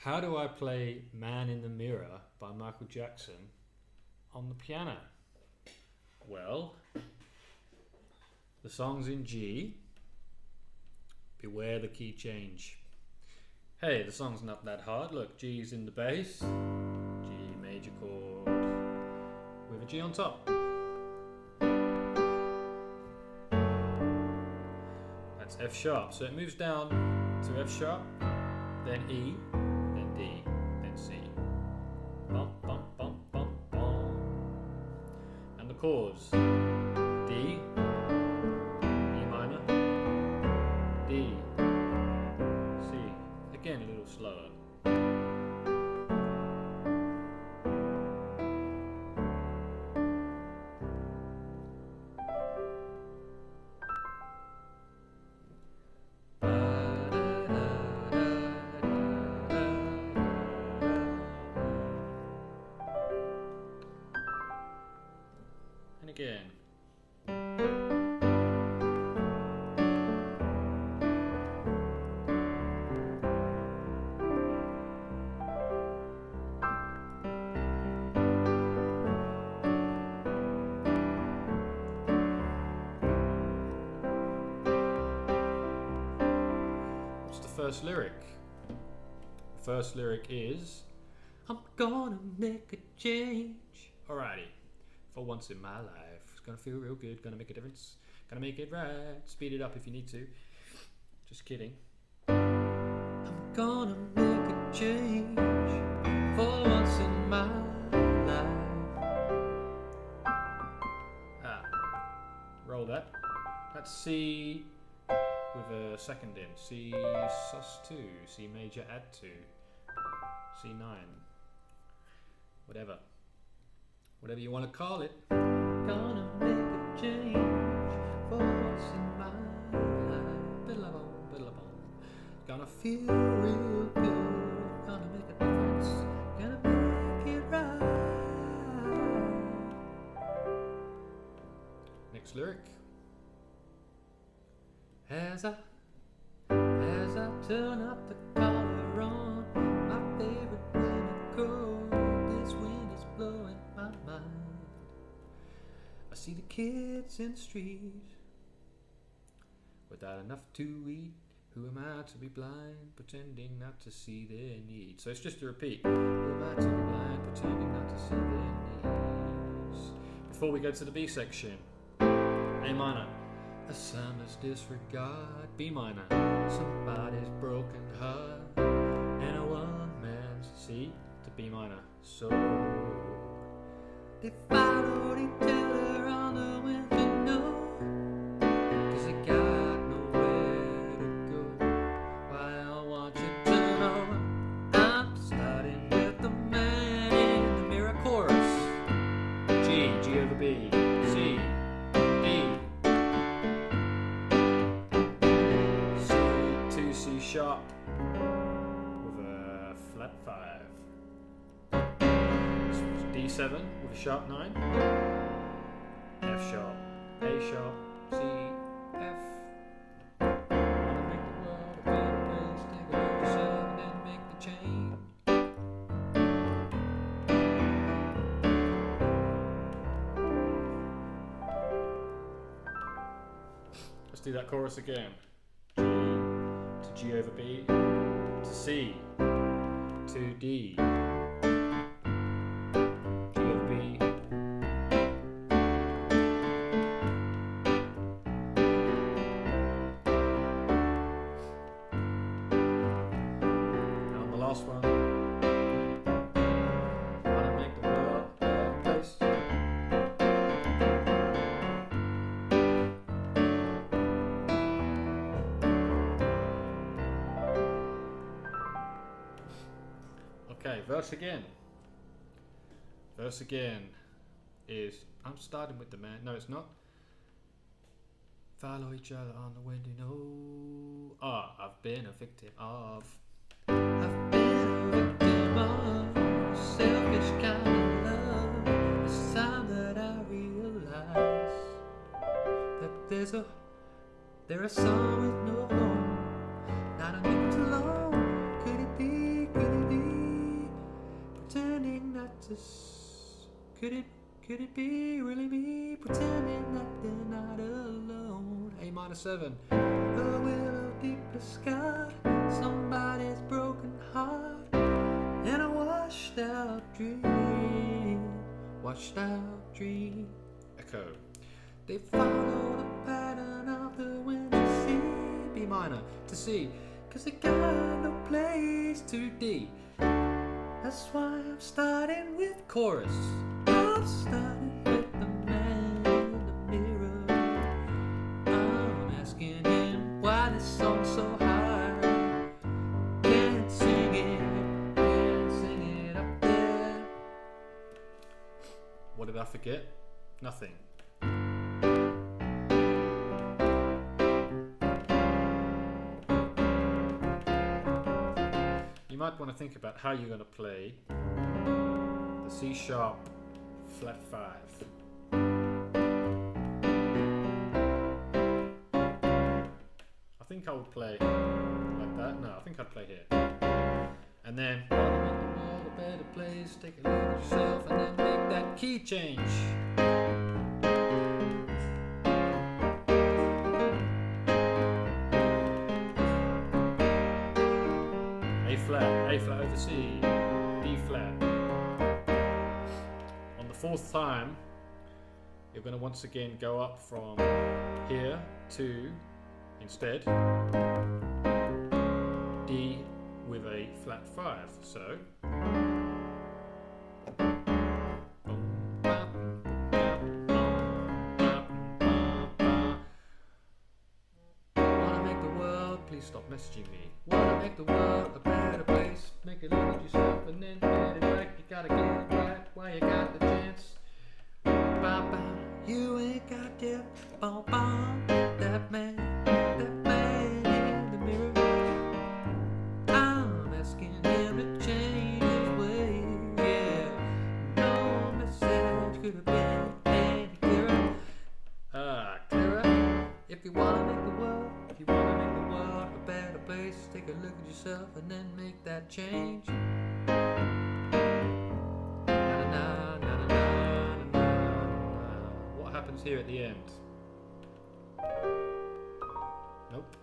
How do I play Man in the Mirror by Michael Jackson on the piano? Well, the song's in G. Beware the key change. Hey, the song's not that hard. Look, G's in the bass, G major chord with a G on top. That's F sharp. So it moves down to F sharp, then E, then D, then C. Bum, bum, bum, bum, bum. And the chords: D, E minor, D, C. Again, a little slower. And again. What's the first lyric? The first lyric is, I'm gonna make a change. Alrighty. For once in my life, it's gonna feel real good, gonna make a difference, gonna make it right. Speed it up if you need to. Just kidding. I'm gonna make a change for once in my life. Roll that. That's C with a second in. C sus2, C major add 2, C9. Whatever you want to call it. Gonna make a change for once in my life. Biddle-a-bong, biddle-a-bong. Gonna feel real good. Gonna make a difference. Gonna make it right. Next lyric. As I turn up the collar on my favorite winter coat, this wind is blowing my mind. I see the kids in the street without enough to eat. Who am I to be blind, pretending not to see their needs? So it's just a repeat. Who am I to be blind, pretending not to see their needs? Before we go to the B section, A minor. A soundless disregard. B minor. Somebody's broken heart and a one man's C to B minor. So they followed each other on the window, 'cause they got nowhere to go. Well, I want you to know I'm starting with the man in the mirror chorus. G over B, C, D, C sharp with a flat 5. D7 with a sharp 9. F sharp, A sharp, C, F. Wanna make the world a better place, take a look at yourself and make the change. Let's do that chorus again. G over B, to C, to D, G over B, and on the last one, wanna make the world a better place. Okay, verse again. Verse again is, I'm starting with the man. No, it's not. Follow each other on the window. I've been a victim of. I've been a victim of selfish kind of love. It's time that I realize that there are some with no home. Not a minute too long. Could it be? Could it be? Could it be really me pretending that they're not alone? A minor 7. A willow deeply scarred, somebody's broken heart, and a washed out dream. Echo. They follow the pattern of the wind to C. B minor to C, 'cause they got no place to D. That's why I'm starting with chorus. I'm starting with the man in the mirror. I'm asking him why this song's so hard. Can't sing it up there. What did I forget? Nothing. You might want to think about how you're going to play the C sharp flat 5. I think I would play like that. No, I think I'd play here. And then, wanna make the world a better place, take a look at yourself, and then make that key change. A flat over C, B flat. On the 4th time, you're going to once again go up from here to, instead, D with a flat 5. So, wanna make the world, please stop messaging me. Wanna make the world a better place, make it look at yourself and then get it right. You gotta get it right while you got the chance. You ain't got that that man in the mirror. I'm asking him to change his ways. Yeah, no message could have been any clearer. Clearer. If you wanna make the world a better place, take a look at yourself and then make that change. What happens here at the end? Nope.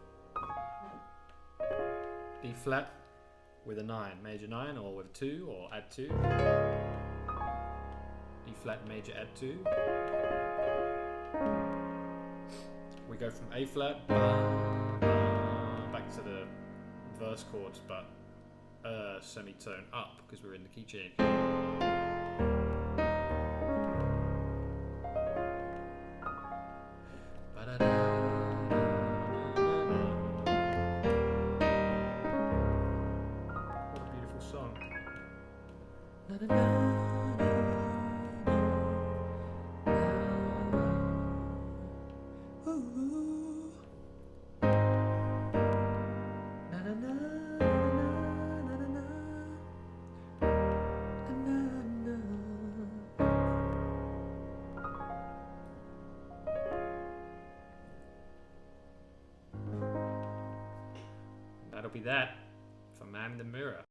D flat with a 9, major 9, or with a 2, or add 2. D flat major add 2. We go from A flat back to the verse chords, but semitone up because we're in the key change. What a beautiful song. That'll be that for Man in the Mirror.